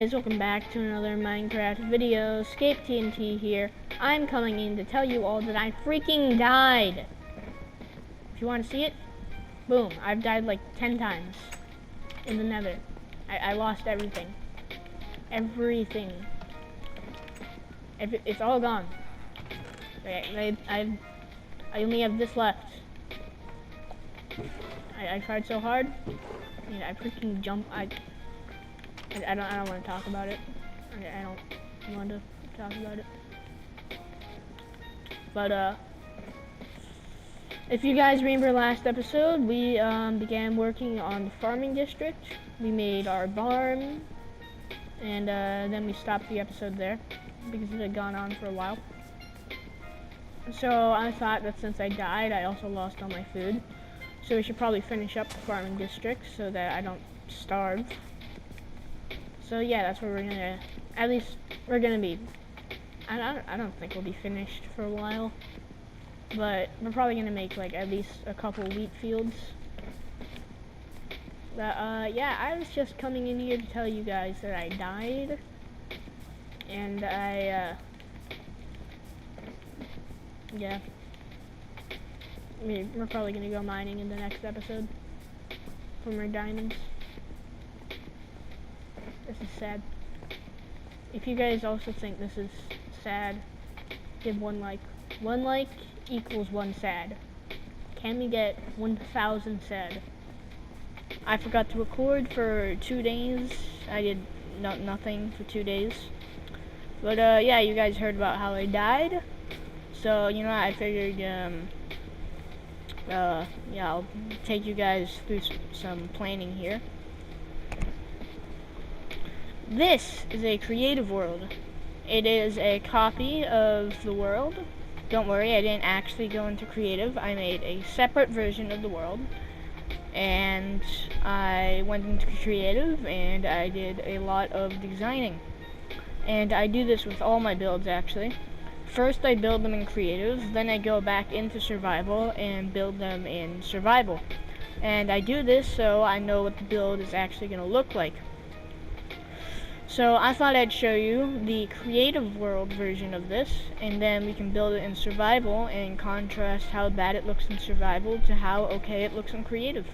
Guys, welcome back to another Minecraft video. Escape TNT here. I'm coming in to tell you all that I freaking died. If you want to see it, boom, I've died like 10 times in the nether. I lost everything. Everything. It's all gone. I only have this left. I tried so hard. I freaking jumped. I don't want to talk about it. I don't want to talk about it. But if you guys remember last episode, we began working on the farming district. We made our barn, and then we stopped the episode there because it had gone on for a while. So I thought that since I died, I also lost all my food. So we should probably finish up the farming district so that I don't starve. So yeah, that's where we're gonna, at least we're gonna be. I don't think we'll be finished for a while, but we're probably gonna make like at least a couple wheat fields. But yeah, I was just coming in here to tell you guys that I died, and yeah, we're probably gonna go mining in the next episode for more diamonds. This is sad. If you guys also think this is sad, give one like. 1 like equals 1 sad. Can we get 1,000 sad? I forgot to record for 2 days. I did nothing for 2 days. But yeah, you guys heard about how I died. So, you know, I figured, yeah, I'll take you guys through some planning here. This is a creative world. It is a copy of the world. Don't worry, I didn't actually go into creative. I made a separate version of the world. And I went into creative and I did a lot of designing. And I do this with all my builds actually. First I build them in creative, then I go back into survival and build them in survival. And I do this so I know what the build is actually going to look like. So I thought I'd show you the creative world version of this, and then we can build it in survival and contrast how bad it looks in survival to how okay it looks in creative.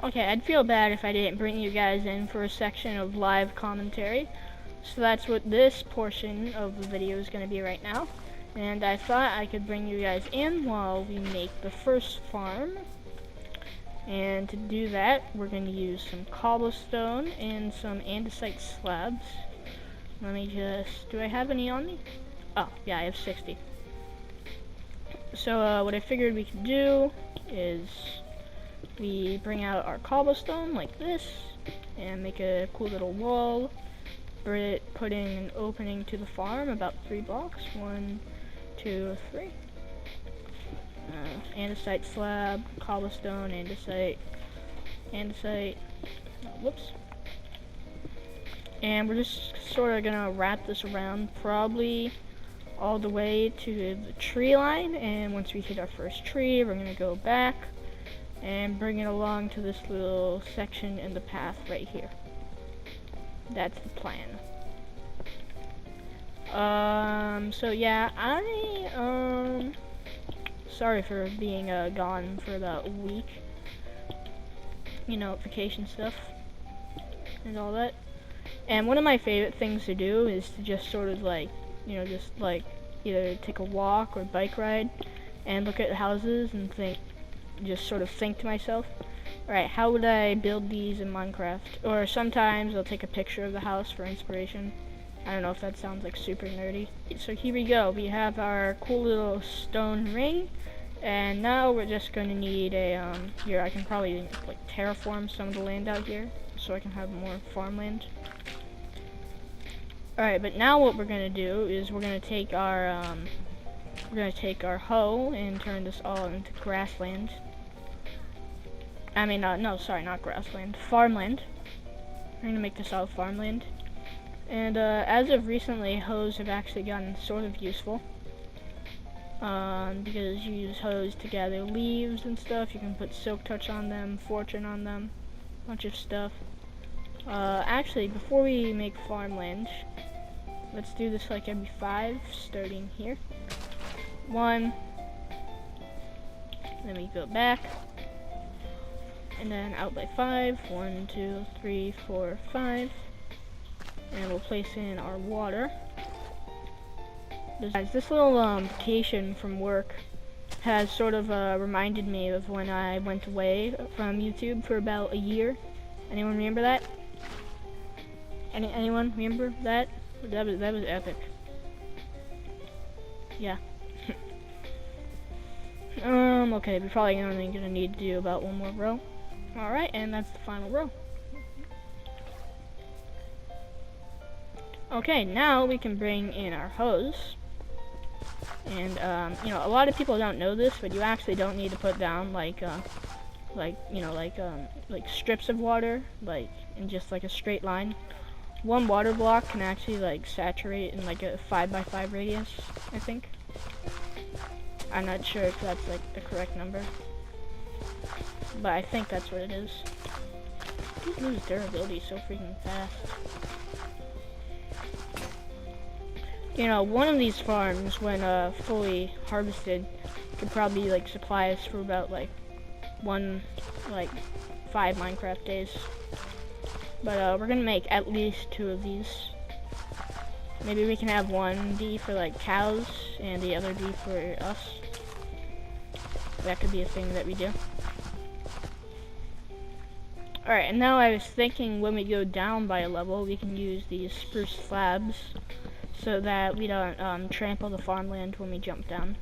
Okay, I'd feel bad if I didn't bring you guys in for a section of live commentary. So that's what this portion of the video is going to be right now. And I thought I could bring you guys in while we make the first farm. And to do that, we're going to use some cobblestone and some andesite slabs. Let me just, do I have any on me? Oh, yeah, I have 60. So what I figured we could do is we bring out our cobblestone like this and make a cool little wall. Put in an opening to the farm about 3 blocks. 1, 2, 3. Andesite slab, cobblestone, andesite. Whoops. And we're just sort of gonna wrap this around probably all the way to the tree line. And once we hit our first tree, we're gonna go back and bring it along to this little section in the path right here. That's the plan. So yeah, sorry for being gone for about a week. You know, vacation stuff and all that. And one of my favorite things to do is to just sort of like, you know, just like either take a walk or bike ride and look at houses and think, just sort of think to myself, alright, how would I build these in Minecraft? Or sometimes I'll take a picture of the house for inspiration. I don't know if that sounds like super nerdy. So here we go. We have our cool little stone ring. And now we're just going to need a, here I can probably like terraform some of the land out here so I can have more farmland. Alright, but now what we're going to do is we're going to take our hoe and turn this all into grassland. I mean, no, sorry, not grassland, farmland. We're going to make this all farmland. And as of recently, hoes have actually gotten sort of useful. Because you use hoes to gather leaves and stuff. You can put silk touch on them, fortune on them, bunch of stuff. Actually, before we make farmland, let's do this like every 5, starting here. 1, then we go back, and then out by 5. 1, 2, 3, 4, 5, and we'll place in our water. Guys, this little vacation from work has sort of reminded me of when I went away from YouTube for about a year. Anyone remember that? Anyone remember that? That was epic. Yeah. Okay, we're probably only gonna need to do about 1 more row. Alright, and that's the final row. Okay, now we can bring in our hose. And, you know, a lot of people don't know this, but you actually don't need to put down, like strips of water, like, in just, like, a straight line. 1 water block can actually, like, saturate in, like, a 5x5 radius, I think. I'm not sure if that's, like, the correct number. But I think that's what it is. These lose durability so freaking fast. You know, one of these farms, when fully harvested, could probably like supply us for about like 5 Minecraft days. But we're gonna make at least 2 of these. Maybe we can have one be for like cows and the other be for us. That could be a thing that we do. Alright, and now I was thinking when we go down by a level, we can use these spruce slabs so that we don't trample the farmland when we jump down.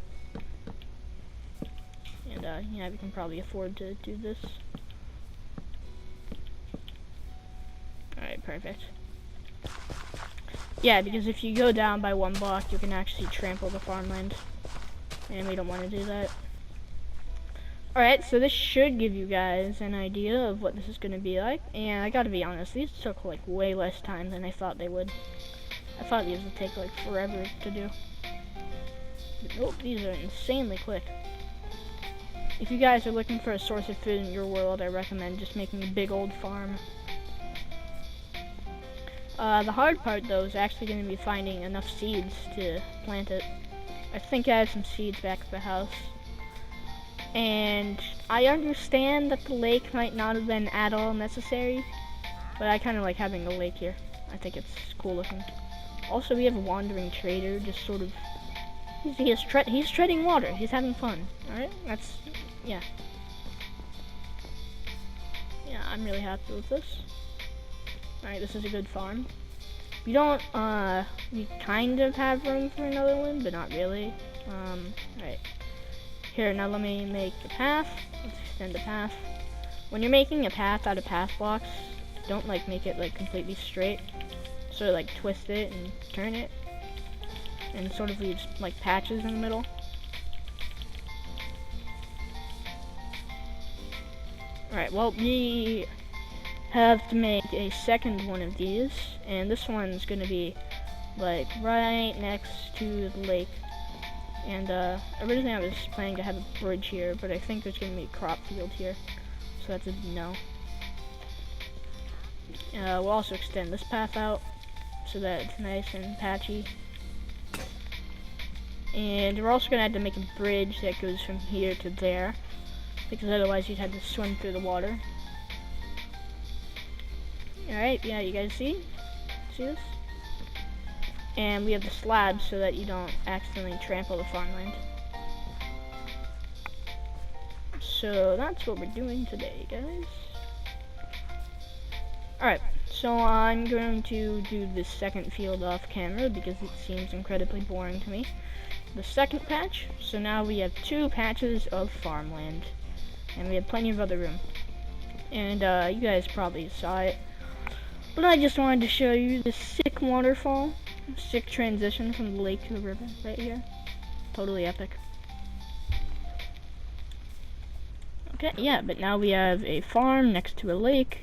And yeah, we can probably afford to do this. Alright, perfect. Yeah, because if you go down by 1 block, you can actually trample the farmland. And we don't want to do that. Alright, so this should give you guys an idea of what this is going to be like. And I gotta be honest, these took like way less time than I thought they would. I thought these would take like forever to do. But nope, these are insanely quick. If you guys are looking for a source of food in your world, I recommend just making a big old farm. The hard part though is actually going to be finding enough seeds to plant it. I think I have some seeds back at the house. And I understand that the lake might not have been at all necessary, but I kind of like having a lake here. I think it's cool looking. Also, we have a wandering trader, just sort of, he's treading water. He's having fun. All right, that's, yeah. Yeah, I'm really happy with this. All right, this is a good farm. We don't, we kind of have room for another one, but not really. All right. Here, now let me make the path. Let's extend the path. When you're making a path out of path blocks, don't like make it like completely straight. Sort of like twist it and turn it, and sort of leaves like patches in the middle. Alright, well, we have to make a second one of these, and this one's gonna be like right next to the lake. And originally I was planning to have a bridge here, but I think there's gonna be a crop field here, so that's a no. We'll also extend this path out so that it's nice and patchy. And we're also gonna have to make a bridge that goes from here to there, because otherwise you'd have to swim through the water. Alright, yeah, you guys see this? And we have the slabs so that you don't accidentally trample the farmland. So that's what we're doing today, guys. Alright, so I'm going to do this second field off camera because it seems incredibly boring to me. The second patch, so now we have 2 patches of farmland. And we have plenty of other room. And you guys probably saw it. But I just wanted to show you this sick waterfall. Sick transition from the lake to the river right here. Totally epic. Okay, yeah, but now we have a farm next to a lake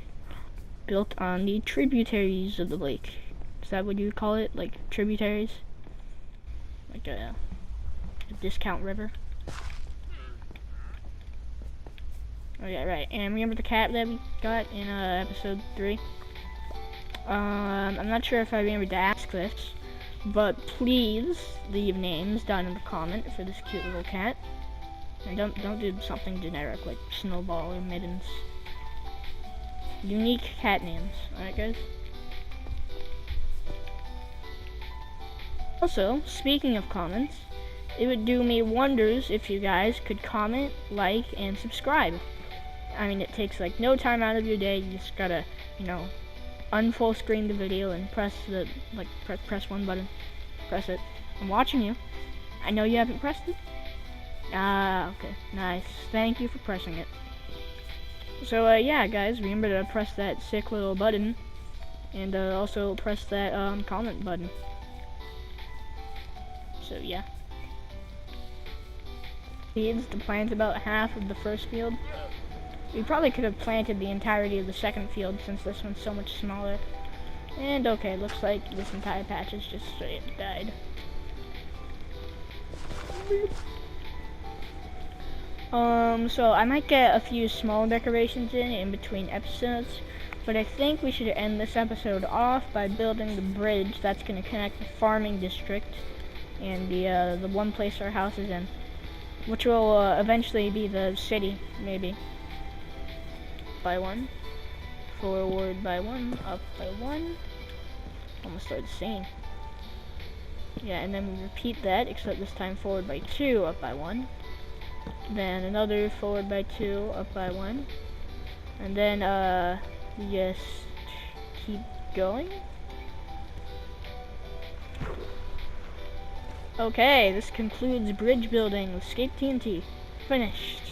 built on the tributaries of the lake. Is that what you would call it? Like tributaries? Like a discount river? Oh yeah, right. And remember the cat that we got in episode 3? I'm not sure if I remembered to ask this, but please leave names down in the comment for this cute little cat. And don't do something generic like Snowball or Mittens. Unique cat names, alright guys? Also, speaking of comments, it would do me wonders if you guys could comment, like, and subscribe. I mean, it takes like no time out of your day. You just gotta, you know, unfull screen the video and press the, like, press one button. Press it. I'm watching you. I know you haven't pressed it. Ah, okay. Nice. Thank you for pressing it. So, yeah, guys, remember to press that sick little button. And, also press that, comment button. So, yeah. Seeds to plant about half of the first field. We probably could have planted the entirety of the second field since this one's so much smaller. And okay, looks like this entire patch is just straight died. So I might get a few small decorations in between episodes, but I think we should end this episode off by building the bridge that's going to connect the farming district and the one place our house is in, which will eventually be the city, maybe. By 1, forward by 1, up by 1. Almost started singing. Yeah, and then we repeat that, except this time forward by 2, up by 1. Then another forward by 2, up by 1. And then we just keep going. Okay, this concludes bridge building with Escape TNT. Finished.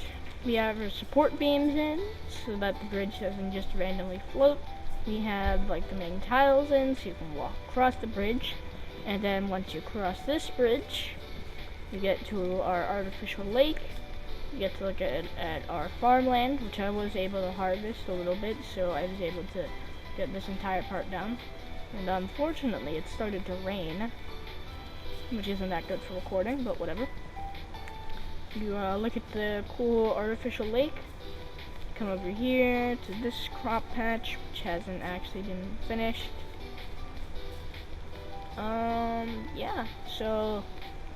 We have our support beams in, so that the bridge doesn't just randomly float. We have like the main tiles in, so you can walk across the bridge. And then once you cross this bridge, you get to our artificial lake. You get to look at our farmland, which I was able to harvest a little bit, so I was able to get this entire part down. And unfortunately, it started to rain, which isn't that good for recording, but whatever. You look at the cool artificial lake, come over here to this crop patch, which hasn't actually been finished. Yeah, so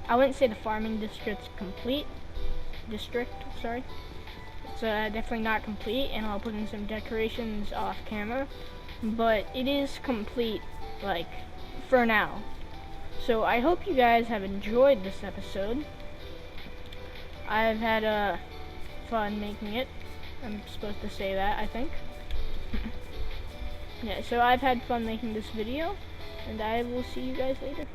I wouldn't say the farming district's complete, district, sorry. It's definitely not complete, and I'll put in some decorations off camera, but it is complete, like, for now. So I hope you guys have enjoyed this episode. I've had fun making it. I'm supposed to say that, I think. Yeah, so I've had fun making this video, and I will see you guys later.